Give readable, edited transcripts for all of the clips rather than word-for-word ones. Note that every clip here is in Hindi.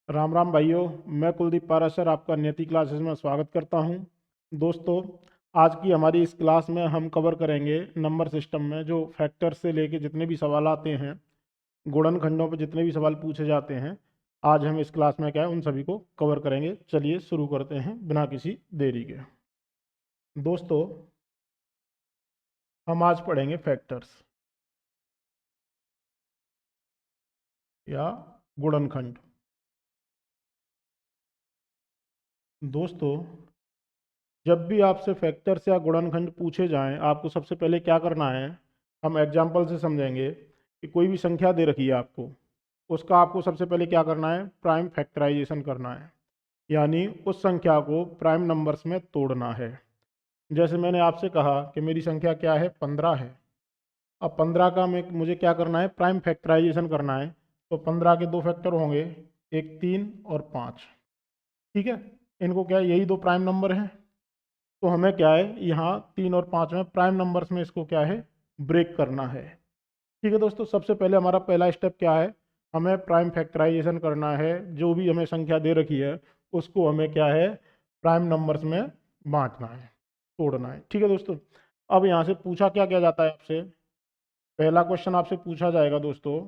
राम राम भाइयों। मैं कुलदीप पाराशर आपका नियति क्लासेस में स्वागत करता हूं। दोस्तों, आज की हमारी इस क्लास में हम कवर करेंगे नंबर सिस्टम में जो फैक्टर से लेके जितने भी सवाल आते हैं, गुणनखंडों पर जितने भी सवाल पूछे जाते हैं, आज हम इस क्लास में क्या है उन सभी को कवर करेंगे। चलिए शुरू करते हैं बिना किसी देरी के। दोस्तों, हम आज पढ़ेंगे फैक्टर्स या गुणनखंड। दोस्तों, जब भी आपसे फैक्टर्स या गुणनखंड पूछे जाएं, आपको सबसे पहले क्या करना है, हम एग्जाम्पल से समझेंगे कि कोई भी संख्या दे रखी है आपको, उसका आपको सबसे पहले क्या करना है, प्राइम फैक्टराइजेशन करना है, यानी उस संख्या को प्राइम नंबर्स में तोड़ना है। जैसे मैंने आपसे कहा कि मेरी संख्या क्या है, 15 है। अब 15 का मुझे क्या करना है, प्राइम फैक्टराइजेशन करना है। तो 15 के दो फैक्टर होंगे, एक 3 और 5। ठीक है, इनको क्या है, यही दो प्राइम नंबर हैं। तो हमें क्या है, यहाँ 3 और 5 में प्राइम नंबर्स में इसको क्या है, ब्रेक करना है। ठीक है दोस्तों, सबसे पहले हमारा पहला स्टेप क्या है, हमें प्राइम फैक्टराइजेशन करना है। जो भी हमें संख्या दे रखी है उसको हमें क्या है, प्राइम नंबर्स में बांटना है, तोड़ना है। ठीक है दोस्तों, अब यहाँ से पूछा क्या क्या जाता है आपसे, पहला क्वेश्चन आपसे पूछा जाएगा दोस्तों,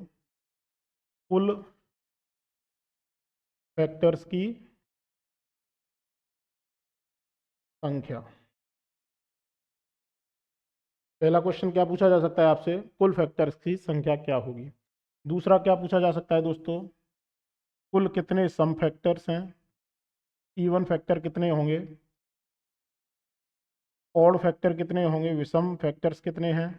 कुल फैक्टर्स की संख्या। पहला क्वेश्चन क्या पूछा जा सकता है आपसे, कुल फैक्टर्स की संख्या क्या होगी। दूसरा क्या पूछा जा सकता है दोस्तों, कुल कितने सम फैक्टर्स हैं, इवन फैक्टर कितने होंगे, ऑड फैक्टर कितने होंगे, विषम फैक्टर्स कितने हैं।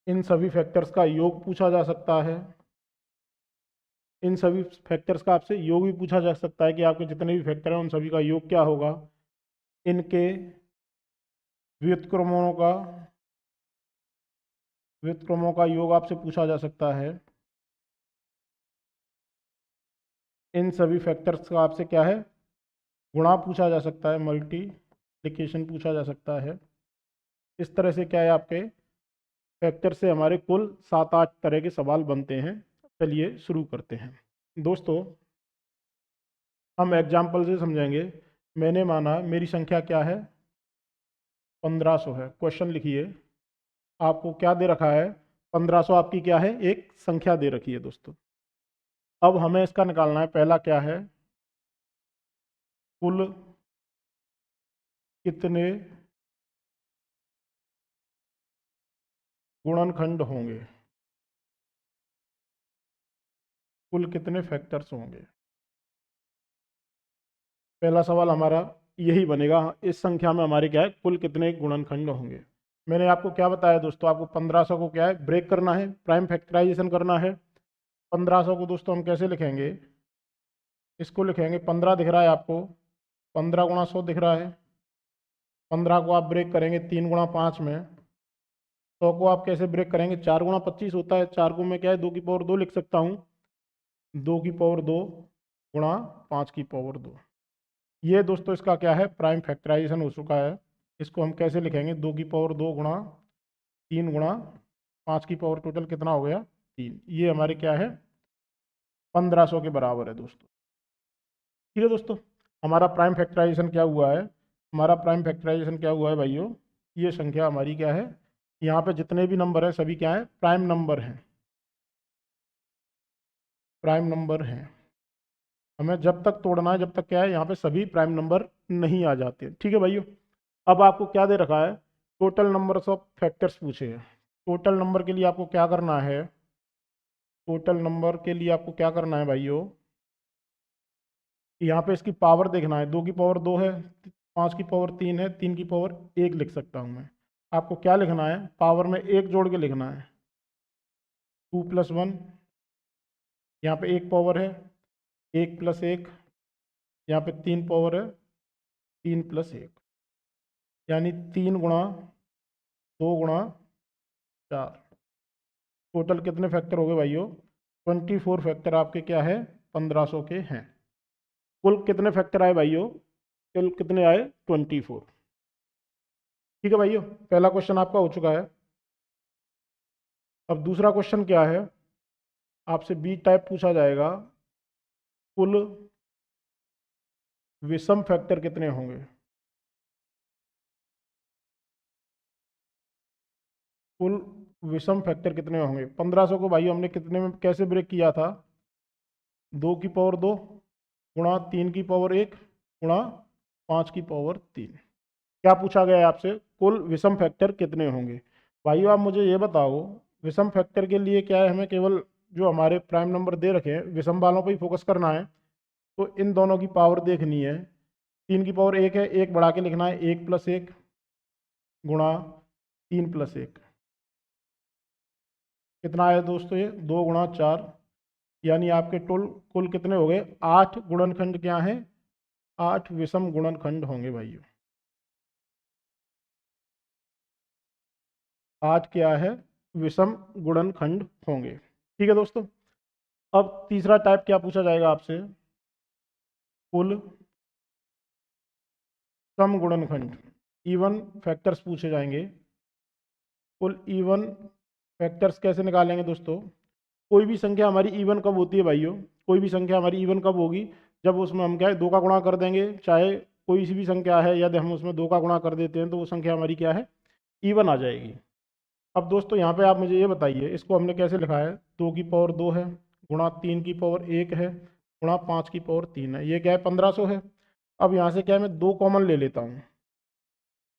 इन सभी फैक्टर्स का योग पूछा जा सकता है। इन सभी फैक्टर्स का आपसे योग भी पूछा जा सकता है कि आपके जितने भी फैक्टर हैं उन सभी का योग क्या होगा। इनके व्युत्क्रमों का योग आपसे पूछा जा सकता है। इन सभी फैक्टर्स का आपसे क्या है, गुणा पूछा जा सकता है, मल्टीप्लिकेशन पूछा जा सकता है। इस तरह से क्या है, आपके फैक्टर से हमारे कुल 7-8 तरह के सवाल बनते हैं। चलिए शुरू करते हैं। दोस्तों, हम एग्जाम्पल से समझेंगे। मैंने माना मेरी संख्या क्या है, 1500 है। क्वेश्चन लिखिए, आपको क्या दे रखा है, 1500 आपकी क्या है, एक संख्या दे रखी है दोस्तों। अब हमें इसका निकालना है, पहला क्या है, कुल कितने गुणनखंड होंगे, कुल कितने फैक्टर्स होंगे। पहला सवाल हमारा यही बनेगा, इस संख्या में हमारे क्या है, कुल कितने गुणनखंड होंगे। मैंने आपको क्या बताया दोस्तों, आपको 1500 को क्या है, ब्रेक करना है, प्राइम फैक्टराइजेशन करना है। 1500 को दोस्तों हम कैसे लिखेंगे, इसको लिखेंगे, 15 दिख रहा है आपको, 15 गुणा 100 दिख रहा है। 15 को आप ब्रेक करेंगे 3 गुणा 5 में। 100 को आप कैसे ब्रेक करेंगे, 4 गुणा 25 होता है, 4 को मैं क्या है 2 की पावर 2 लिख सकता हूँ। 2 की पावर 2 गुणा 5 की पावर 2। ये दोस्तों इसका क्या है, प्राइम फैक्टराइजेशन हो चुका है। इसको हम कैसे लिखेंगे, 2 की पावर 2 गुणा 3 गुणा 5 की पावर टोटल कितना हो गया, 3। ये हमारे क्या है, 1500 के बराबर है दोस्तों। ठीक है दोस्तों, हमारा प्राइम फैक्टराइजेशन क्या हुआ है, हमारा प्राइम फैक्टराइजेशन क्या हुआ है भाइयों, ये संख्या हमारी क्या है, यहाँ पे जितने भी नंबर हैं सभी क्या है, प्राइम नंबर हैं, प्राइम नंबर हैं। हमें जब तक तोड़ना है जब तक क्या है, यहाँ पे सभी प्राइम नंबर नहीं आ जाते। ठीक है भाइयों, अब आपको क्या दे रखा है, टोटल नंबर्स ऑफ फैक्टर्स पूछे हैं। टोटल नंबर के लिए आपको क्या करना है, टोटल नंबर के लिए आपको क्या करना है भाइयों, यहाँ पे इसकी पावर देखना है। 2 की पावर 2 है, 5 की पावर 3 है, 3 की पावर 1 लिख सकता हूँ मैं। आपको क्या लिखना है, पावर में 1 जोड़ के लिखना है, 2+1। यहाँ पे 1 पावर है, 1+1। यहाँ पे 3 पावर है, 3+1, यानी 3 गुणा 2 गुणा 4। टोटल कितने फैक्टर हो गए भाइयों, 24 फैक्टर आपके क्या है, 1500 के हैं। कुल कितने फैक्टर आए भाइयों, कुल कितने आए, 24। ठीक है भाइयों, पहला क्वेश्चन आपका हो चुका है। अब दूसरा क्वेश्चन क्या है, आपसे बी टाइप पूछा जाएगा, कुल विषम फैक्टर कितने होंगे। कुल विषम फैक्टर कितने होंगे। 1500 को भाई हमने कितने में कैसे ब्रेक किया था, 2 की पावर 2 गुणा 3 की पावर 1 गुणा 5 की पावर 3। क्या पूछा गया है आपसे, कुल विषम फैक्टर कितने होंगे। भाइयों आप मुझे ये बताओ, विषम फैक्टर के लिए क्या है, हमें केवल जो हमारे प्राइम नंबर दे रखे हैं विषम वालों पर ही फोकस करना है। तो इन दोनों की पावर देखनी है। 3 की पावर 1 है, एक बढ़ा के लिखना है, 1+1 गुणा 3+1। कितना आया दोस्तों, ये 2 गुणा 4, यानी आपके टोल कुल कितने हो गए, 8 गुणनखंड क्या है, 8 विषम गुणनखंड होंगे भाइयों। 8 क्या है, विषम गुणनखंड होंगे। ठीक है दोस्तों। अब तीसरा टाइप क्या पूछा जाएगा आपसे, कुल सम गुणनखंड, इवन फैक्टर्स पूछे जाएंगे। कुल इवन फैक्टर्स कैसे निकालेंगे दोस्तों, कोई भी संख्या हमारी इवन कब होती है भाइयों, कोई भी संख्या हमारी इवन कब होगी, जब उसमें हम क्या है 2 का गुणा कर देंगे। चाहे कोई सी भी संख्या है, यदि हम उसमें 2 का गुणा कर देते हैं तो वो संख्या हमारी क्या है, इवन आ जाएगी। अब दोस्तों यहाँ पे आप मुझे ये बताइए, इसको हमने कैसे लिखा है, 2 की पावर 2 है गुणा 3 की पावर 1 है गुणा 5 की पावर 3 है, ये क्या है 1500 है। अब यहाँ से क्या है, मैं 2 कॉमन ले लेता हूँ।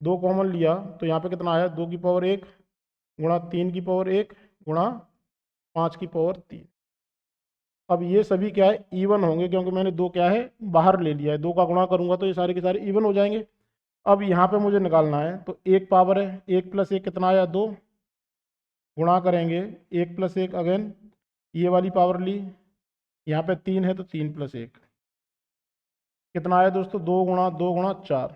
2 कॉमन लिया तो यहाँ पे कितना आया, 2 की पावर 1 गुणा 3 की पावर 1 गुणा 5 की पावर 3। अब ये सभी क्या है, इवन होंगे, क्योंकि मैंने 2 क्या है बाहर ले लिया है। 2 का गुणा करूंगा तो ये सारे के सारे इवन हो जाएंगे। अब यहाँ पे मुझे निकालना है, तो एक पावर है, 1+1 कितना आया 2, गुणा करेंगे 1+1 अगेन, ये वाली पावर ली, यहाँ पे 3 है तो 3+1 कितना आया दोस्तों, 2 गुणा 4,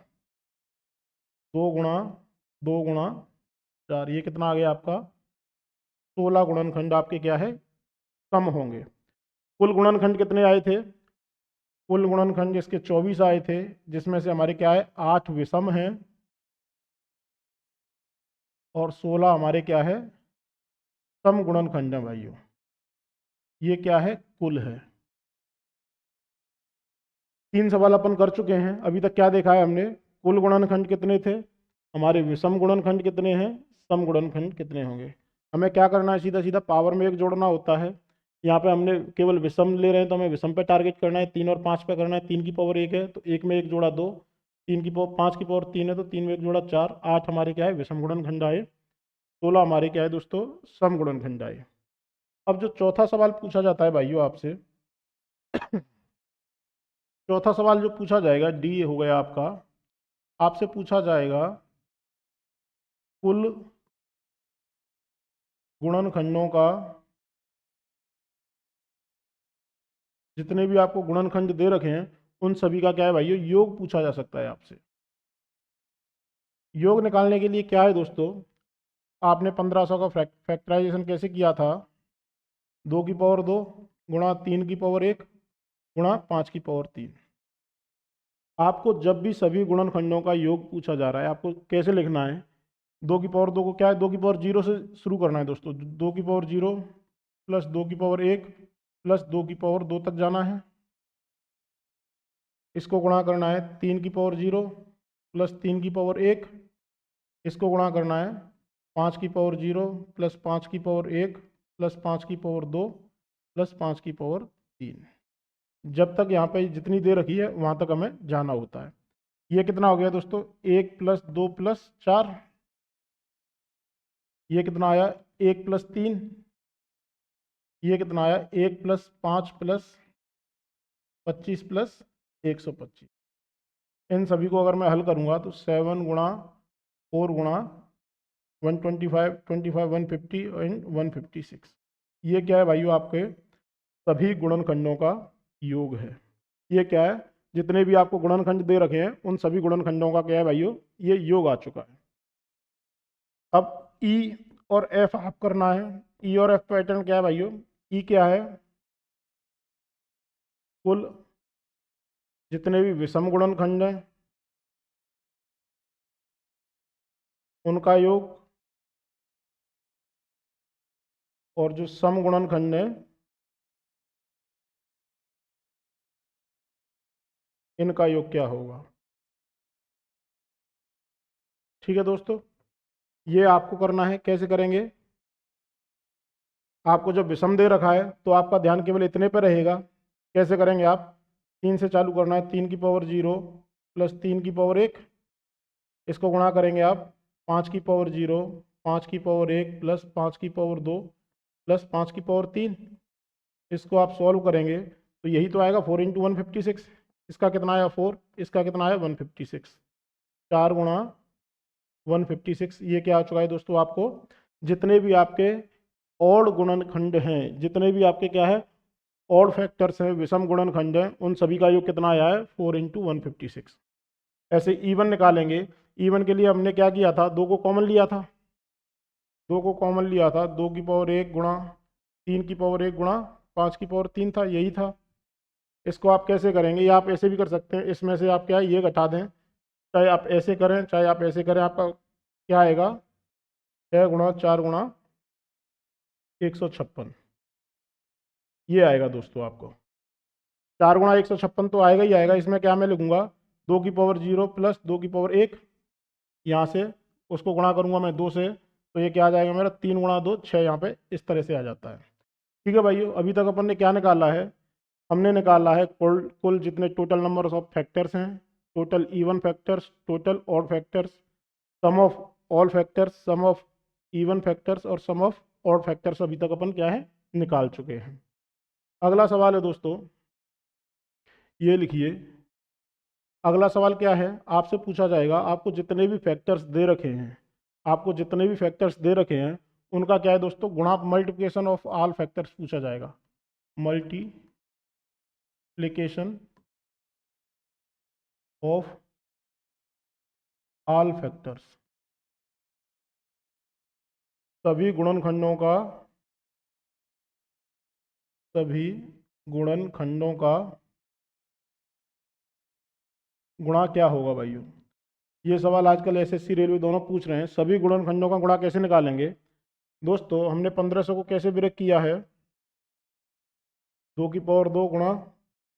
2 गुणा 4, ये कितना आ गया आपका, 16 गुणनखंड आपके क्या है, कम होंगे। कुल गुणनखंड कितने आए थे, कुल गुणनखंड इसके 24 आए थे, जिसमें से हमारे क्या है 8 विषम हैं और 16 हमारे क्या है सम गुणनखंड है भाइयों। ये क्या है, कुल है। 3 सवाल अपन कर चुके हैं, अभी तक क्या देखा है हमने, कुल गुणनखंड कितने थे, हमारे विषम गुणनखंड कितने हैं, सम गुणनखंड कितने होंगे। हमें क्या करना है, सीधा सीधा पावर में एक जोड़ना होता है। यहाँ पे हमने केवल विषम ले रहे हैं तो हमें विषम पे टारगेट करना है, 3 और 5 पे करना है। 3 की पावर 1 है तो 1 में 1 जोड़ा 2, 5 की पावर 3 है तो 3 में 1 जोड़ा 4, 8 हमारे क्या है विषम गुणनखंड आए, 16 हमारे क्या है दोस्तों सम गुणनखंड आए। अब जो चौथा सवाल पूछा जाता है भाइयों आपसे, चौथा सवाल जो पूछा जाएगा, डी हो गया आपका, आपसे पूछा जाएगा कुल गुणनखंडों का, जितने भी आपको गुणनखंड दे रखे हैं उन सभी का क्या है भाइयों योग पूछा जा सकता है आपसे। योग निकालने के लिए क्या है दोस्तों, आपने 1500 का फैक्टराइजेशन कैसे किया था, 2 की पावर 2 गुणा 3 की पावर 1 गुणा 5 की पावर 3। आपको जब भी सभी गुणनखंडों का योग पूछा जा रहा है, आपको कैसे लिखना है, 2 की पावर 2 को क्या है 2 की पावर 0 से शुरू करना है दोस्तों, 2 की पावर 0 प्लस 2 की पावर 1 प्लस 2 की पावर 2 तक जाना है। इसको गुणा करना है 3 की पावर 0 प्लस 3 की पावर 1, इसको गुणा करना है 5 की पावर 0 प्लस 5 की पावर 1 प्लस 5 की पावर 2 प्लस 5 की पावर 3। जब तक यहाँ पे जितनी देर रखी है वहाँ तक हमें जाना होता है। ये कितना हो गया दोस्तों, 1+2+4, ये कितना आया 1+3, ये कितना आया 1+5+25+125। इन सभी को अगर मैं हल करूँगा तो 7 गुणा 4 गुणा 125 150 एंड 156, ये क्या है भाइयों आपके सभी गुणनखंडों का योग है। ये क्या है, जितने भी आपको गुणनखंड दे रखे हैं उन सभी गुणनखंडों का क्या है भाइयों, ये योग आ चुका है। अब ई और एफ आप करना है। ई और एफ पैटर्न क्या है भाइयों, ई क्या है, कुल जितने भी विषम गुणनखंड हैं उनका योग, और जो सम गुणनखंड है इनका योग क्या होगा। ठीक है दोस्तों, ये आपको करना है। कैसे करेंगे, आपको जब विषम दे रखा है तो आपका ध्यान केवल इतने पर रहेगा। कैसे करेंगे आप, 3 से चालू करना है, 3 की पावर 0 प्लस 3 की पावर 1, इसको गुणा करेंगे आप 5 की पावर 0, 5 की पावर 1 प्लस 5 की पावर 2 प्लस 5 की पावर 3, इसको आप सॉल्व करेंगे तो यही तो आएगा 4 × 156। इसका कितना आया 4, इसका कितना आया 156, 4 × 156, ये क्या आ चुका है दोस्तों आपको, जितने भी आपके ओड गुणनखंड हैं, जितने भी आपके क्या है ओड फैक्टर्स हैं, विषम गुणनखंड हैं, उन सभी का योग कितना आया है 4 × 156। ऐसे इवन निकालेंगे, इवन के लिए हमने क्या किया था, 2 को कॉमन लिया था, 2 की पावर 1 गुणा 3 की पावर 1 गुणा 5 की पावर 3 था, यही था। इसको आप कैसे करेंगे, या आप ऐसे भी कर सकते हैं, इसमें से आप क्या है ये घटा दें, चाहे आप ऐसे करें चाहे आप ऐसे करें, आपका क्या आएगा 6 × 4 × 156, ये आएगा दोस्तों आपको। 4 × 156 तो आएगा ही आएगा। इसमें क्या मैं लिखूंगा, 2 की पावर 0 प्लस 2 की पावर 1, यहाँ से उसको गुणा करूंगा मैं 2 से, तो ये क्या आ जाएगा मेरा 3 × 2 6, यहाँ पे इस तरह से आ जाता है। ठीक है भाइयों, अभी तक अपन ने क्या निकाला है, हमने निकाला है कुल कुल जितने टोटल नंबर ऑफ फैक्टर्स हैं, total even factors, total odd factors, sum of all factors, sum of even factors और सम ऑफ ऑड फैक्टर्स, अभी तक अपन क्या है निकाल चुके हैं। अगला सवाल है दोस्तों, ये लिखिए। अगला सवाल क्या है, आपसे पूछा जाएगा, आपको जितने भी फैक्टर्स दे रखे हैं, आपको जितने भी फैक्टर्स दे रखे हैं उनका क्या है दोस्तों, गुणा मल्टीप्लिकेशन ऑफ ऑल फैक्टर्स पूछा जाएगा। मल्टीप्लिकेशन ऑफ ऑल फैक्टर्स, सभी गुणनखंडों का, सभी गुणनखंडों का गुणा क्या होगा भाइयों। ये सवाल आजकल एसएससी रेलवे दोनों पूछ रहे हैं। सभी गुणनखंडों का गुणा कैसे निकालेंगे दोस्तों, हमने 1500 को कैसे ब्रेक किया है, 2 की पावर 2 गुणा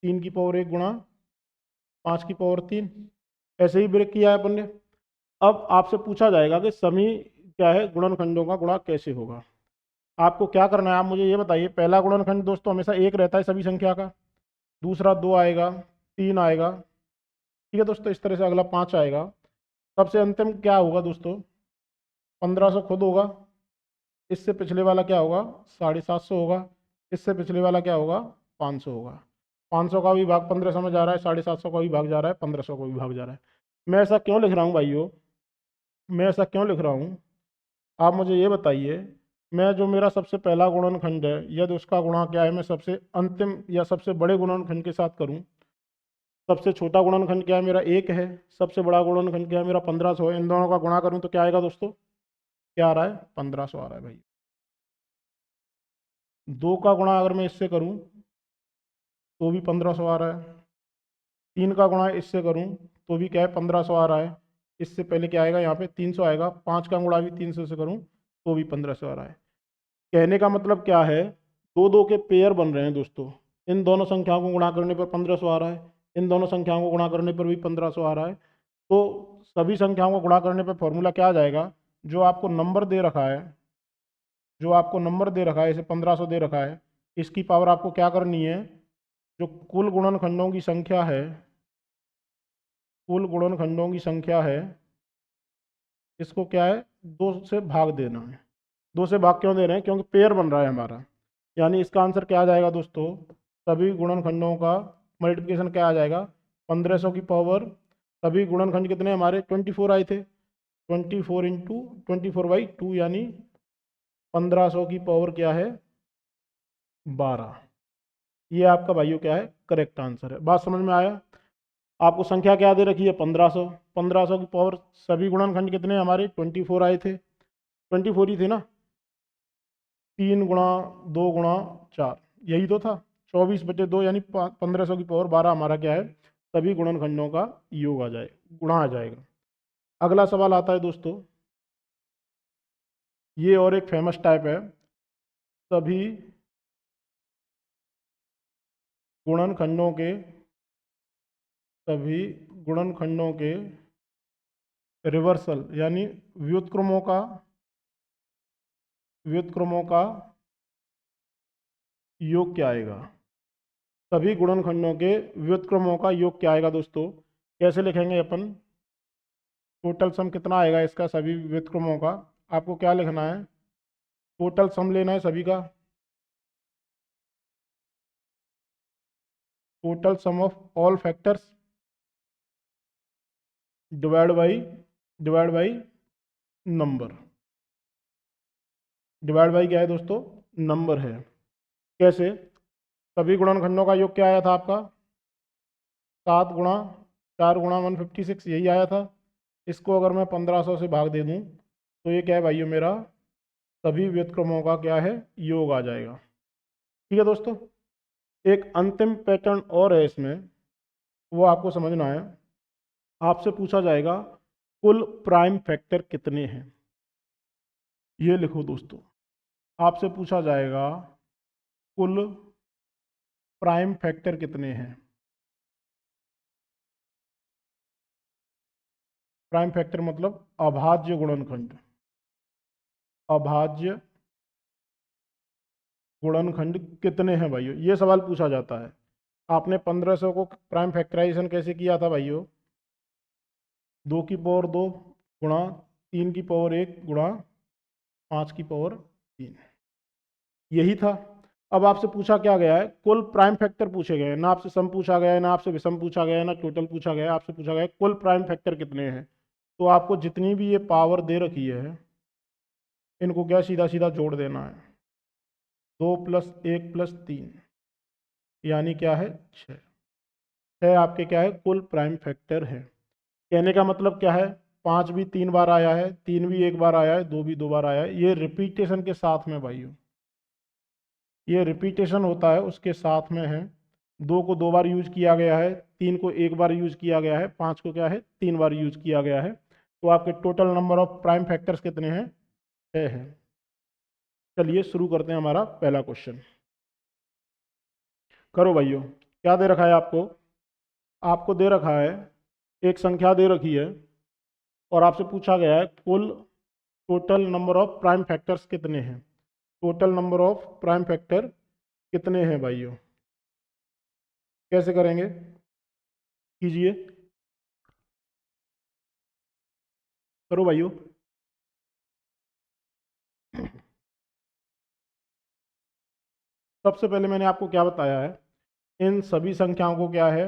3 की पावर 1 गुणा 5 की पावर 3, ऐसे ही ब्रेक किया है अपन ने। अब आपसे पूछा जाएगा कि सभी क्या है गुणनखंडों का गुणा कैसे होगा। आपको क्या करना है, आप मुझे ये बताइए। पहला गुणनखंड दोस्तों हमेशा 1 रहता है सभी संख्या का, दूसरा 2 आएगा, 3 आएगा, ठीक है दोस्तों, इस तरह से अगला 5 आएगा। सबसे अंतिम क्या होगा दोस्तों, 1500 खुद होगा, इससे पिछले वाला क्या होगा 750 होगा, इससे पिछले वाला क्या होगा 500 होगा। 500 का भी भाग 1500 में जा रहा है, 750 का भी भाग जा रहा है, 1500 का भी भाग जा रहा है। मैं ऐसा क्यों लिख रहा हूँ भाइयों, मैं ऐसा क्यों लिख रहा हूँ, आप मुझे ये बताइए। मैं जो मेरा सबसे पहला गुणनखंड है, यदि उसका गुणा क्या है मैं सबसे अंतिम या सबसे बड़े गुणनखंड के साथ करूं, सबसे छोटा गुणनखंड क्या है मेरा 1 है, सबसे बड़ा गुणनखंड क्या है मेरा 1500 है, इन दोनों का गुणा करूं तो क्या आएगा दोस्तों, क्या आ रहा है 1500 आ रहा है भाई। 2 का गुणा अगर मैं इससे करूं तो भी 1500 आ रहा है, 3 का गुणा इससे करूं तो भी क्या है 1500 आ रहा है, इससे पहले क्या आएगा यहाँ पे 300 आएगा, 5 का गुणा भी 300 से करूं तो भी 1500 आ रहा है। कहने का मतलब क्या है, दो दो के पेयर बन रहे हैं दोस्तों, इन दोनों संख्याओं को गुणा करने पर 1500 आ रहा है, इन दोनों संख्याओं को गुणा करने पर भी 1500 आ रहा है। तो सभी संख्याओं को गुणा करने पर फॉर्मूला क्या आ जाएगा, जो आपको नंबर दे रखा है, जो आपको नंबर दे रखा है, इसे 1500 दे रखा है, इसकी पावर आपको क्या करनी है, जो कुल गुणनखंडों की संख्या है, कुल गुणनखंडों की संख्या है, इसको क्या है 2 से भाग देना है। 2 से भाग क्यों दे रहे हैं, क्योंकि पेयर बन रहा है हमारा, यानी इसका आंसर क्या आ जाएगा दोस्तों, सभी गुणनखंडों का मल्टीप्लिकेशन क्या आ जाएगा 1500 की पावर, सभी गुणनखंड कितने हमारे 24 आए थे, 24 × 24/2 यानी 1500 की पावर क्या है 12। ये आपका भाइयों क्या है करेक्ट आंसर है। बात समझ में आया, आपको संख्या क्या दे रखी है 1500, 1500 की पावर, सभी गुणनखंड कितने हमारे 24 आए थे, 24 ही थे ना, 3 × 2 × 4 यही तो था, 24/2 यानी 1500 की पावर 12 हमारा क्या है सभी गुणनखंडों का योग आ जाए, गुणा आ जाएगा। अगला सवाल आता है दोस्तों, ये और एक फेमस टाइप है, सभी गुणनखंडों के, सभी गुणनखंडों के रिवर्सल यानी व्युत्क्रमों का योग क्या आएगा। सभी गुणनखंडों के व्युत्क्रमों का योग क्या आएगा दोस्तों। कैसे लिखेंगे अपन। टोटल सम कितना आएगा इसका सभी व्युत्क्रमों का। आपको क्या लिखना है, टोटल सम लेना है सभी का। Total sum of all factors divide by number. Divide by क्या है दोस्तों, नंबर है। कैसे, सभी गुणनखंडों का योग क्या आया था आपका, 7 गुणा 4 गुणा 156 यही आया था। इसको अगर मैं 1500 से भाग दे दूं तो ये क्या है भाइयों, मेरा सभी व्युत्क्रमों का क्या है, योग आ जाएगा। ठीक है दोस्तों। एक अंतिम पैटर्न और है इसमें, वो आपको समझना है। आपसे पूछा जाएगा कुल प्राइम फैक्टर कितने हैं। ये लिखो दोस्तों, आपसे पूछा जाएगा कुल प्राइम फैक्टर कितने हैं। प्राइम फैक्टर मतलब अभाज्य गुणनखंड। अभाज्य गुणनखंड कितने हैं भाइयों, ये सवाल पूछा जाता है। आपने 1500 को प्राइम फैक्टराइजेशन कैसे किया था भाइयों, 2 की पावर 2 गुणा 3 की पावर 1 गुणा 5 की पावर 3, यही था। अब आपसे पूछा क्या गया है, कुल प्राइम फैक्टर पूछे गए हैं। ना आपसे सम पूछा गया है, ना आपसे विषम पूछा गया है, ना टोटल पूछा गया है। आपसे पूछा गया है कुल प्राइम फैक्टर कितने हैं। तो आपको जितनी भी ये पावर दे रखी है इनको क्या सीधा सीधा जोड़ देना है। 2 + 1 + 3 यानी क्या है 6। 6 आपके क्या है, कुल प्राइम फैक्टर है। कहने का मतलब क्या है, 5 भी 3 बार आया है, 3 भी 1 बार आया है, 2 भी 2 बार आया है। ये रिपीटेशन के साथ में भाइयों, ये रिपीटेशन होता है उसके साथ में है। 2 को 2 बार यूज किया गया है, 3 को 1 बार यूज किया गया है, 5 को क्या है 3 बार यूज किया गया है। तो आपके total number of prime factors कितने हैं, 6 है। चलिए शुरू करते हैं हमारा पहला क्वेश्चन। करो भाइयों, क्या दे रखा है आपको। आपको दे रखा है एक संख्या दे रखी है और आपसे पूछा गया है कुल total number of prime factors कितने हैं। Total number of prime factor कितने हैं भाइयों। कैसे करेंगे, कीजिए, करो भाइयों। सबसे पहले मैंने आपको क्या बताया है, इन सभी संख्याओं को क्या है,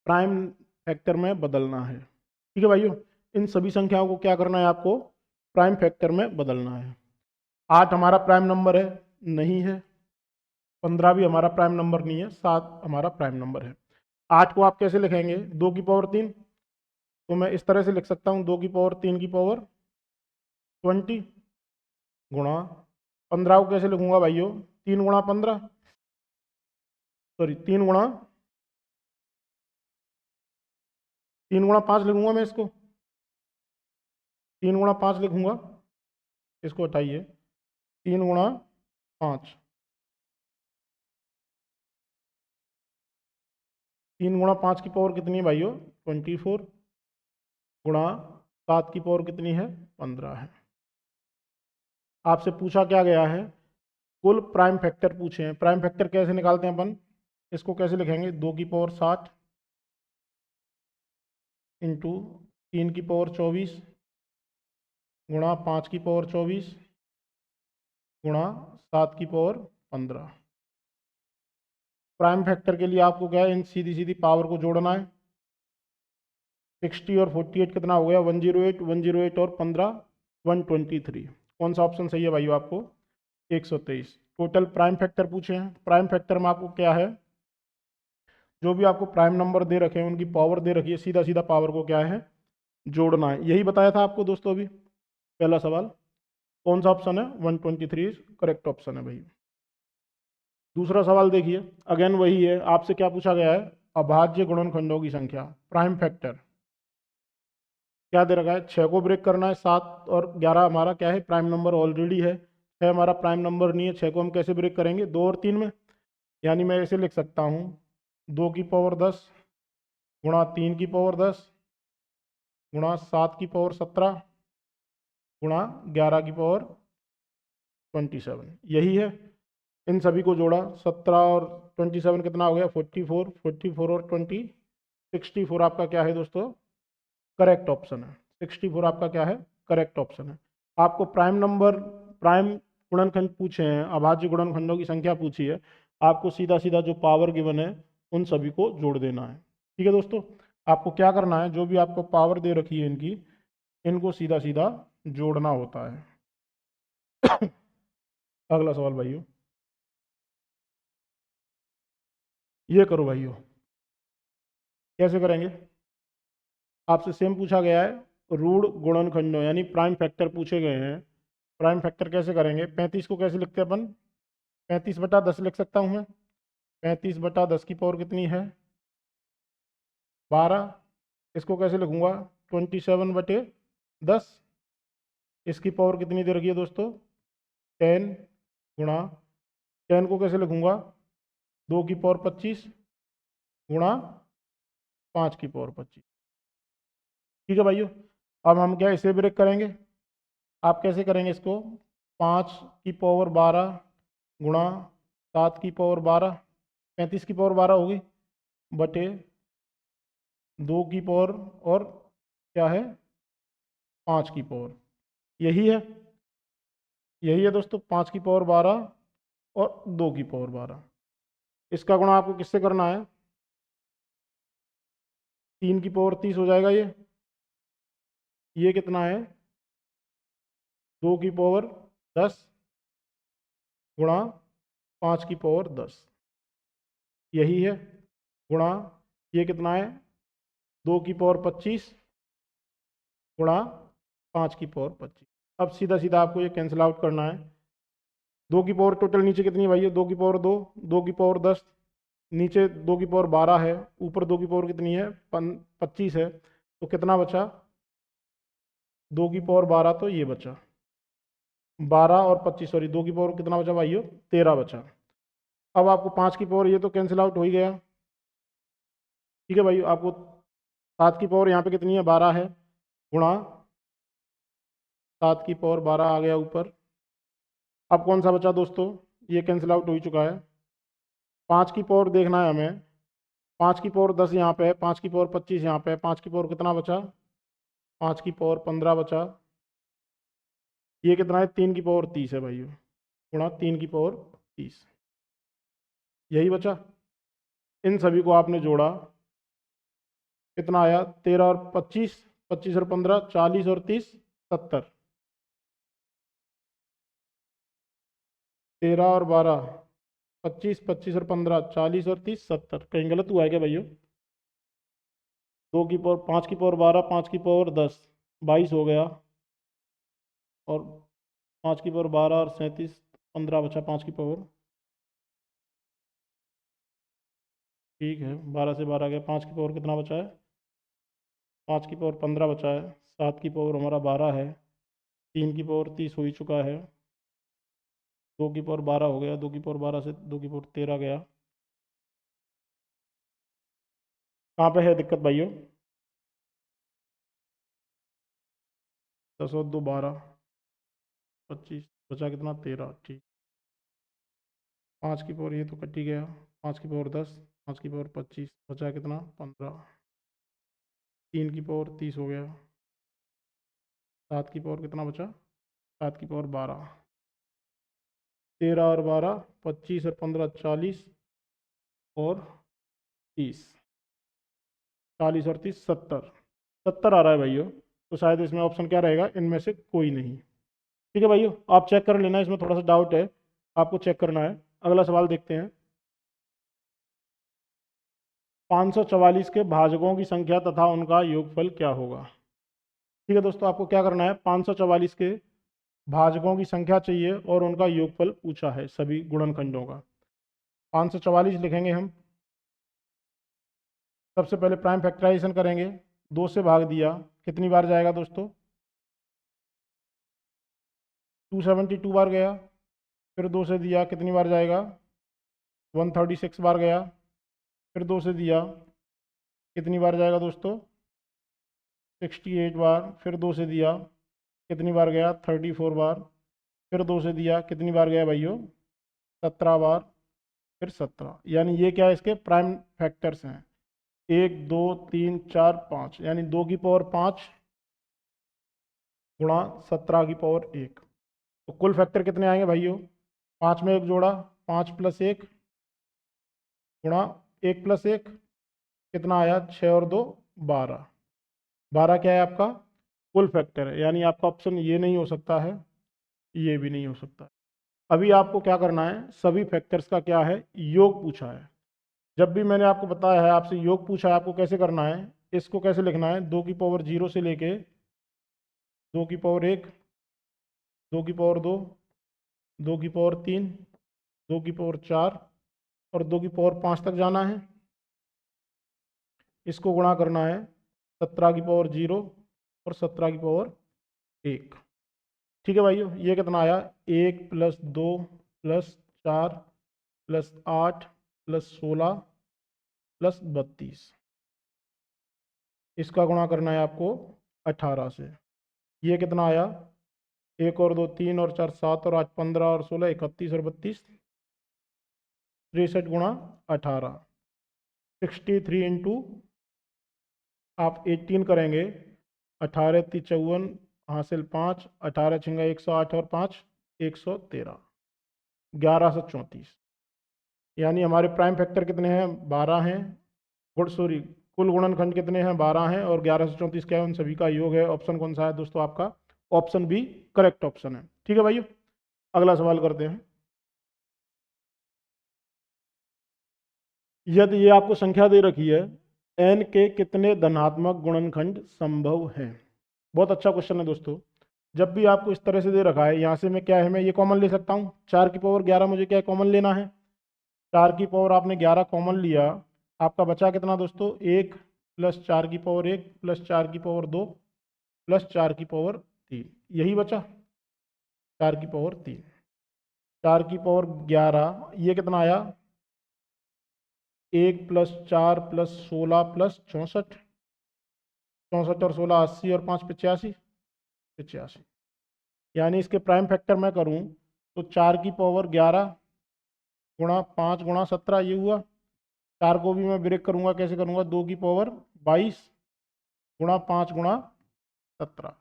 प्राइम फैक्टर में बदलना है। ठीक है भाइयों, इन सभी संख्याओं को क्या करना है आपको, प्राइम फैक्टर में बदलना है। 8 हमारा प्राइम नंबर है, नहीं है। 15 भी हमारा प्राइम नंबर नहीं है, 7 हमारा प्राइम नंबर है। 8 को आप कैसे लिखेंगे, 2 की पावर 3। तो मैं इस तरह से लिख सकता हूँ 2 की पावर 3 की पावर 20 गुणा 15 को कैसे लिखूंगा भाइयों, 3 गुणा 15, सॉरी 3 गुणा 5 लिखूंगा मैं इसको, 3 गुणा 5 लिखूंगा। इसको हटाइए, 3 गुणा 5, 3 गुणा 5 की पावर कितनी है भाइयों, 24 गुणा 7 की पावर कितनी है, 15 है। आपसे पूछा क्या गया है, कुल प्राइम फैक्टर पूछे हैं। प्राइम फैक्टर कैसे निकालते हैं अपन, इसको कैसे लिखेंगे, 2 की पावर 60 इंटू 3 की पावर 24 गुणा 5 की पावर 24 गुणा 7 की पावर 15। प्राइम फैक्टर के लिए आपको क्या है, इन सीधी सीधी पावर को जोड़ना है। 60 और 48 कितना हो गया, 108, 108 और 15 123। कौन सा ऑप्शन सही है भाई आपको, 123। टोटल प्राइम फैक्टर पूछे हैं। प्राइम फैक्टर में आपको क्या है, जो भी आपको प्राइम नंबर दे रखे हैं उनकी पावर दे रखी है, सीधा सीधा पावर को क्या है, जोड़ना है। यही बताया था आपको दोस्तों अभी पहला सवाल। कौन सा ऑप्शन है, 123 करेक्ट ऑप्शन है भाई। दूसरा सवाल देखिए, अगेन वही है। आपसे क्या पूछा गया है, अभाज्य गुणनखंडों की संख्या, प्राइम फैक्टर। क्या दे रखा है, 6 को ब्रेक करना है। 7 और 11 हमारा क्या है, प्राइम नंबर ऑलरेडी है। 6 हमारा प्राइम नंबर नहीं है, 6 को हम कैसे ब्रेक करेंगे, 2 और 3 में। यानी मैं ऐसे लिख सकता हूँ 2 की पावर 10 गुणा 3 की पावर 10 गुणा 7 की पावर 17 गुणा 11 की पावर 27। यही है। इन सभी को जोड़ा, 17 और 27 कितना हो गया? 44। 44 और 20 64 आपका क्या है दोस्तों? करेक्ट ऑप्शन है। 64 आपका क्या है? करेक्ट ऑप्शन है। आपको प्राइम नंबर, प्राइम गुणनखंड पूछे हैं, अभाज्य गुणनखंडों की संख्या पूछी है, आपको सीधा सीधा जो पावर गिवन है उन सभी को जोड़ देना है। ठीक है दोस्तों, आपको क्या करना है, जो भी आपको पावर दे रखी है इनकी, इनको सीधा सीधा जोड़ना होता है। अगला सवाल भाइयों, ये करो भाइयों। कैसे करेंगे? आपसे सेम पूछा गया है, रूढ़ गुणनखंडों यानी प्राइम फैक्टर पूछे गए हैं। प्राइम फैक्टर कैसे करेंगे? 35 को कैसे लिखते हैं अपन? 35/10 लिख सकता हूँ मैं। 35/10 की पावर कितनी है? 12। इसको कैसे लिखूंगा? 27/10। इसकी पावर कितनी दे रखी है दोस्तों? 10 गुणा 10 को कैसे लिखूंगा? 2 की पावर 25 गुणा 5 की पावर 25। ठीक है भाइयों, अब हम क्या इसे ब्रेक करेंगे? आप कैसे करेंगे इसको? 5 की पावर 12 गुणा 7 की पावर 12, 35 की पावर 12 होगी, बटे 2 की पावर और क्या है? 5 की पावर। यही है, यही है दोस्तों, 5 की पावर 12 और 2 की पावर 12। इसका गुणा आपको किससे करना है? 3 की पावर 30 हो जाएगा ये कितना है? 2 की पावर 10 गुणा 5 की पावर 10। यही है, गुणा ये कितना है? 2 की पावर 25 गुणा 5 की पावर 25। अब सीधा सीधा आपको ये कैंसिल आउट करना है। 2 की पावर टोटल नीचे कितनी है भाई? 2 की पावर 2, 2 की पावर 10, नीचे 2 की पावर 12 है, ऊपर 2 की पावर कितनी है? 25 है। तो कितना बचा? 2 की पावर 12, तो ये बचा 12 और 25, सॉरी 2 की पावर कितना बचा भाइयों? 13 बचा। अब आपको 5 की पावर, ये तो कैंसिल आउट हो ही गया। ठीक है भाइयों, आपको 7 की पावर यहाँ पे कितनी है? 12 है, गुणा 7 की पावर 12 आ गया ऊपर। अब कौन सा बचा दोस्तों? ये कैंसिल आउट हो ही चुका है। 5 की पावर देखना है हमें। 5 की पावर 10 यहाँ पे है, 5 की पावर 25 यहाँ पे है, 5 की पावर कितना बचा? 5 की पावर 15 बचा। ये कितना है? 3 की पावर 30 है भाइयों, गुणा 3 की पावर 30। यही बचा। इन सभी को आपने जोड़ा, कितना आया? 13 और 25, 25 और 15, 40 और 30, 70। 13 और 12, 25, 25 और 15, 40 और 30, 70। कहीं गलत हुआ है क्या भाइयों? 5 की पावर 12, 5 की पावर 10, 22 हो गया, और 5 की पावर 12 और 37, 15 बचा 5 की पावर। ठीक है, 12 से 12 गया, 5 की पावर कितना बचा है? 5 की पावर 15 बचा है। 7 की पावर हमारा 12 है। 3 की पावर 30 हो ही चुका है। 2 की पावर 12 हो गया, 2 की पावर 12 से 2 की पावर 13 गया। कहाँ पे है दिक्कत भाइयों? 10 और 2 12, 25 बचा कितना? 13। ठीक, 5 की पावर ये तो कट ही गया। 5 की पावर 10, 5 की पावर 25 बचा कितना? 15। 3 की पावर 30 हो गया। 7 की पावर कितना बचा? 7 की पावर 12। 13 और 12, 25 और 15, 40 और 30, 40 और 30, 70। 70 आ रहा है भाइयों, तो शायद इसमें ऑप्शन क्या रहेगा? इनमें से कोई नहीं। ठीक है भाइयों, आप चेक कर लेना, इसमें थोड़ा सा डाउट है, आपको चेक करना है। अगला सवाल देखते हैं। 544 के भाजकों की संख्या तथा उनका योगफल क्या होगा? ठीक है दोस्तों, आपको क्या करना है? 544 के भाजकों की संख्या चाहिए और उनका योगफल पूछा है सभी गुणनखंडों का। 544 लिखेंगे हम। सबसे पहले प्राइम फैक्टराइजेशन करेंगे। 2 से भाग दिया, कितनी बार जाएगा दोस्तों? 272 बार गया। फिर 2 से दिया, कितनी बार जाएगा? 136 बार गया। फिर 2 से दिया, कितनी बार जाएगा दोस्तों? 68 बार। फिर 2 से दिया, कितनी बार गया? 34 बार। फिर 2 से दिया, कितनी बार गया भाइयों? 17 बार। फिर 17। यानी ये क्या है, इसके प्राइम फैक्टर्स हैं। 1 2 3 4 5, यानी 2 की पावर 5 गुणा 17 की पावर 1। तो कुल फैक्टर कितने आएंगे भाइयों? 5 में 1 जोड़ा, 5 प्लस 1 गुणा 1 प्लस 1, कितना आया? 6 और 2 12। 12 क्या है आपका? कुल फैक्टर है। यानी आपका ऑप्शन ये नहीं हो सकता है, ये भी नहीं हो सकता। अभी आपको क्या करना है, सभी फैक्टर्स का क्या है, योग पूछा है। जब भी मैंने आपको बताया है, आपसे योग पूछा है, आपको कैसे करना है, इसको कैसे लिखना है? 2 की पावर 0 से लेके 2 की पावर 1, 2 की पावर 2, 2 की पावर 3, 2 की पावर 4 और 2 की पावर 5 तक जाना है। इसको गुणा करना है 17 की पावर 0 और 17 की पावर 1। ठीक है भाइयों, ये कितना आया? 1 + 2 + 4 + 8 + 16 + 32। इसका गुणा करना है आपको 18 से। ये कितना आया? 1 और 2 3 और 4 7 और 8 15 और 16 31 और 63 × 18, 63 इंटू आप 18 करेंगे। 18 × 3 = 54, हासिल 5, 18 × 6 = 108 और 5 113, 1134। यानी हमारे प्राइम फैक्टर कितने हैं? 12 हैं। गुड सॉरी, कुल गुणनखंड कितने हैं? 12 हैं। और 1134 क्या है? उन सभी का योग है। ऑप्शन कौन सा है दोस्तों आपका? ऑप्शन बी करेक्ट ऑप्शन है। ठीक है भाइयों, अगला सवाल करते हैं। यदि ये आपको संख्या दे रखी है, n के कितने धनात्मक गुणनखंड संभव हैं? बहुत अच्छा क्वेश्चन है दोस्तों। जब भी आपको इस तरह से दे रखा है, यहाँ से मैं क्या है, मैं ये कॉमन ले सकता हूँ। 4 की पावर 11 मुझे क्या है, कॉमन लेना है। 4 की पावर आपने 11 कॉमन लिया, आपका बचा कितना दोस्तों? 1 + 4 की पावर 1 + 4 की पावर 2 + 4 की पावर 3, यही बचा। 4 की पावर 3, 4 की पावर 11, ये कितना आया? 1 + 4 + 16 + 64, 64 और 16 80 और 5 85, 85। यानी इसके प्राइम फैक्टर मैं करूं तो 4 की पावर 11 गुणा 5 गुणा 17, ये हुआ। 4 को भी मैं ब्रेक करूंगा, कैसे करूंगा? 2 की पावर 22 गुणा 5 गुणा 17।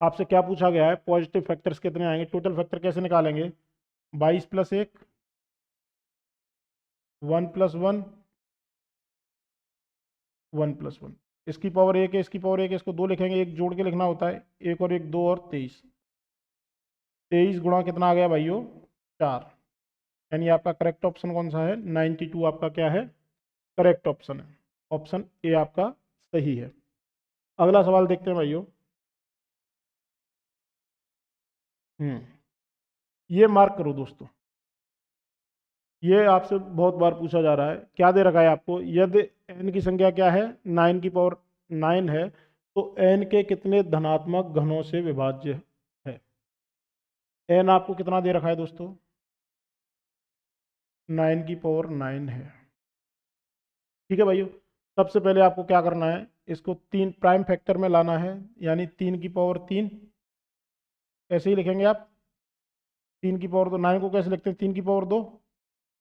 आपसे क्या पूछा गया है? पॉजिटिव फैक्टर्स कितने आएंगे, टोटल फैक्टर कैसे निकालेंगे? 22 + 1, 1 + 1, 1 + 1। इसकी पावर 1 है, इसकी पावर 1 है, इसको 2 लिखेंगे, एक जोड़ के लिखना होता है। 1 और 1 2 और 23, 23 गुणा कितना आ गया भाइयों? 4। यानी आपका करेक्ट ऑप्शन कौन सा है? 92 आपका क्या है? करेक्ट ऑप्शन है। ऑप्शन ए आपका सही है। अगला सवाल देखते हैं भाइयों। हम्म ये मार्क करो दोस्तों, ये आपसे बहुत बार पूछा जा रहा है। क्या दे रखा है आपको? यदि n की संख्या क्या है? 9 की पावर 9 है, तो n के कितने धनात्मक घनों से विभाज्य है? n आपको कितना दे रखा है दोस्तों? 9 की पावर 9 है। ठीक है भाइयों, सबसे पहले आपको क्या करना है, इसको 3 प्राइम फैक्टर में लाना है। यानी 3 की पावर 3, ऐसे ही लिखेंगे आप। 3 की पावर 2, 9 को कैसे लिखते हैं? 3 की पावर 2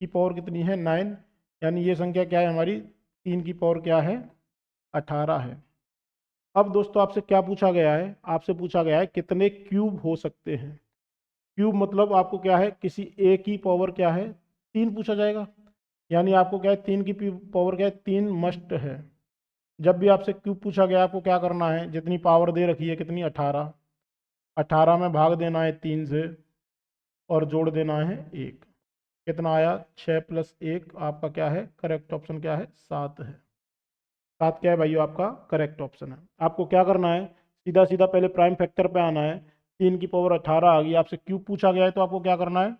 की पावर कितनी है? 9। यानी ये संख्या क्या है हमारी? 3 की पावर क्या है? 18 है। अब दोस्तों आपसे क्या पूछा गया है? आपसे पूछा गया है कितने क्यूब हो सकते हैं। क्यूब मतलब आपको क्या है, किसी ए की पावर क्या है? 3 पूछा जाएगा। यानी आपको क्या है, 3 की पावर क्या है? 3 मस्ट है। जब भी आपसे क्यूब पूछा गया, आपको क्या करना है, जितनी पावर दे रखी है कितनी? 18, 18 में भाग देना है 3 से और जोड़ देना है 1। कितना आया? 6 + 1 आपका क्या है? करेक्ट ऑप्शन क्या है? 7 है। 7 क्या है भाइयों? आपका करेक्ट ऑप्शन है। आपको क्या करना है, सीधा सीधा पहले प्राइम फैक्टर पे आना है। 3 की पावर 18 आ गई, आपसे क्यूब पूछा गया है तो आपको क्या करना है?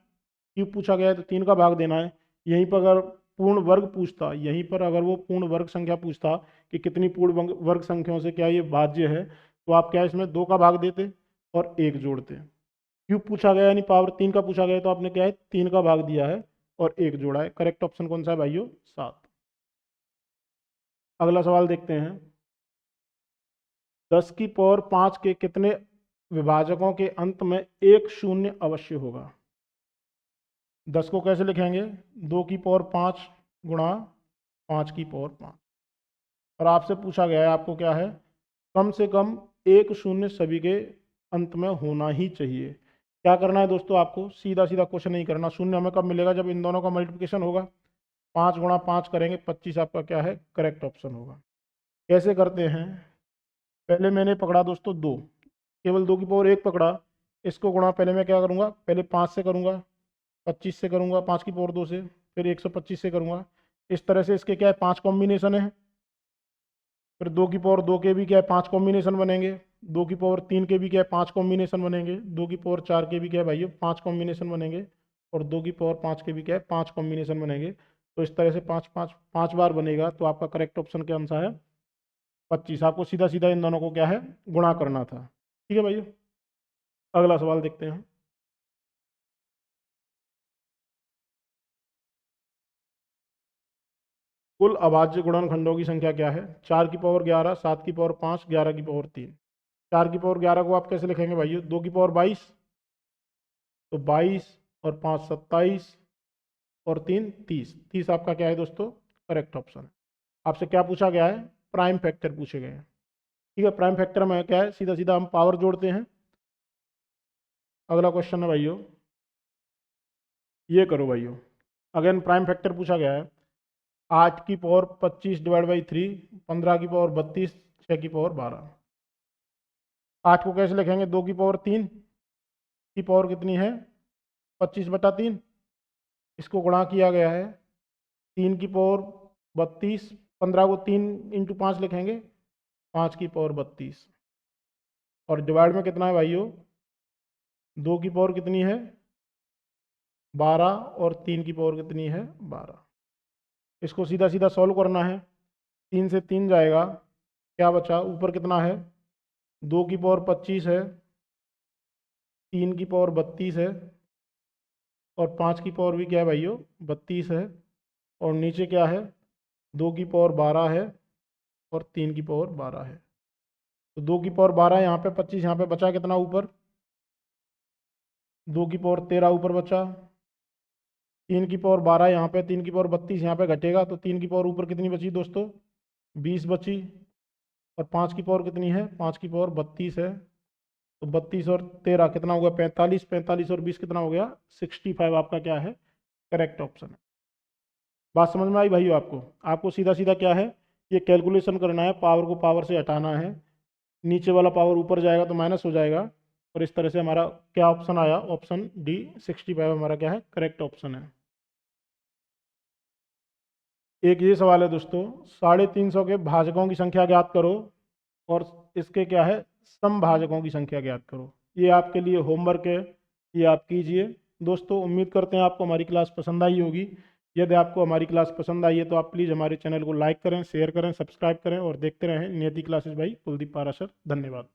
क्यूब पूछा गया है तो 3 का भाग देना है। यहीं पर अगर पूर्ण वर्ग पूछता, यहीं पर अगर वो पूर्ण वर्ग संख्या पूछता कि कितनी पूर्ण वर्ग संख्याओं से क्या ये भाज्य है, तो आप क्या इसमें 2 का भाग देते और 1 जोड़ते। क्यूब पूछा गया यानी पावर 3 का पूछा गया, तो आपने क्या है, 3 का भाग दिया है और 1 जोड़ा है। करेक्ट ऑप्शन कौन सा है भाइयों? 7। अगला सवाल देखते हैं। 10 की पावर 5 के कितने विभाजकों के अंत में एक शून्य अवश्य होगा? 10 को कैसे लिखेंगे? 2 की पावर 5 गुणा 5 की पावर 5। और आपसे पूछा गया है आपको क्या है, कम से कम एक शून्य सभी के अंत में होना ही चाहिए। क्या करना है दोस्तों, आपको सीधा सीधा क्वेश्चन नहीं करना। शून्य हमें कब मिलेगा? जब इन दोनों का मल्टीप्लिकेशन होगा। 5 गुणा 5 करेंगे 25, आपका क्या है? करेक्ट ऑप्शन होगा। कैसे करते हैं? पहले मैंने पकड़ा दोस्तों 2, केवल 2 की पावर 1 पकड़ा। इसको गुणा पहले मैं क्या करूँगा, पहले 5 से करूँगा, 25 से करूँगा, 5 की पावर 2 से, फिर 125 से करूँगा। इस तरह से इसके क्या है, 5 कॉम्बिनेशन है। फिर 2 की पावर 2 के भी क्या है, 5 कॉम्बिनेशन बनेंगे। 2 की पावर 3 के भी क्या है, 5 कॉम्बिनेशन बनेंगे। 2 की पावर 4 के भी क्या है भाई, 5 कॉम्बिनेशन बनेंगे। और 2 की पावर 5 के भी क्या है, 5 कॉम्बिनेशन बनेंगे। तो इस तरह से 5 बार बनेगा। तो आपका करेक्ट ऑप्शन क्या आंसर है? 25। आपको सीधा सीधा इन दोनों को क्या है, गुणा करना था। ठीक है भाई। अगला सवाल देखते हैं। कुल अभाज्य गुणनखंडों की संख्या क्या है? 4 की पावर 11, 7 की पावर 5, 11 की पावर 3। 4 की पावर 11 को आप कैसे लिखेंगे भाई? 2 की पावर 22, तो 22 और 5 27 और 3 30। 30 आपका क्या है दोस्तों? करेक्ट ऑप्शन है। आपसे क्या पूछा गया है? प्राइम फैक्टर पूछे गए हैं। ठीक है, प्राइम फैक्टर में क्या है, सीधा सीधा हम पावर जोड़ते हैं। अगला क्वेश्चन है भाइयों, ये करो भाइयों। अगेन प्राइम फैक्टर पूछा गया है। 8 की पावर 25 डिवाइड बाई 3, 15 की पावर 32, 6 की पावर 12। 8 को कैसे लिखेंगे? 2 की पावर 3 की पावर कितनी है? 25/3। इसको गुणा किया गया है 3 की पावर 32, 15 को 3 इंटू 5 लिखेंगे, 5 की पावर 32। और डिवाइड में कितना है भाइयों? 2 की पावर कितनी है? 12। और 3 की पावर कितनी है? 12। इसको सीधा सीधा सॉल्व करना है। 3 से 3 जाएगा, क्या बचा? ऊपर कितना है? 2 की पावर 25 है, 3 की पावर 32 है, और 5 की पावर भी क्या है भाइयों? 32 है। और नीचे क्या है? 2 की पावर 12 है और 3 की पावर 12 है। तो 2 की पावर 12 यहाँ पे, 25 यहाँ पे, बचा कितना ऊपर? 2 की पावर 13 ऊपर बचा। 3 की पावर 12 यहाँ पे, 3 की पावर 32 यहाँ पे घटेगा, तो 3 की पावर ऊपर कितनी बची दोस्तों? 20 बची। और 5 की पावर कितनी है? 5 की पावर 32 है। तो 32 और 13 कितना होगा? 45। 45 और 20 कितना हो गया? 65 आपका क्या है? करेक्ट ऑप्शन है। बात समझ में आई भाई? आपको आपको सीधा सीधा क्या है, ये कैलकुलेशन करना है। पावर को पावर से हटाना है, नीचे वाला पावर ऊपर जाएगा तो माइनस हो जाएगा। और इस तरह से हमारा क्या ऑप्शन आया? ऑप्शन डी 65 हमारा क्या है? करेक्ट ऑप्शन है। एक ये सवाल है दोस्तों, 350 के भाजकों की संख्या ज्ञात करो और इसके क्या है, समभाजकों की संख्या ज्ञात करो। ये आपके लिए होमवर्क है, ये आप कीजिए। दोस्तों उम्मीद करते हैं आपको हमारी क्लास पसंद आई होगी। यदि आपको हमारी क्लास पसंद आई है तो आप प्लीज़ हमारे चैनल को लाइक करें, शेयर करें, सब्सक्राइब करें और देखते रहें नियति क्लासेस बाई कुलदीप पाराशर। धन्यवाद।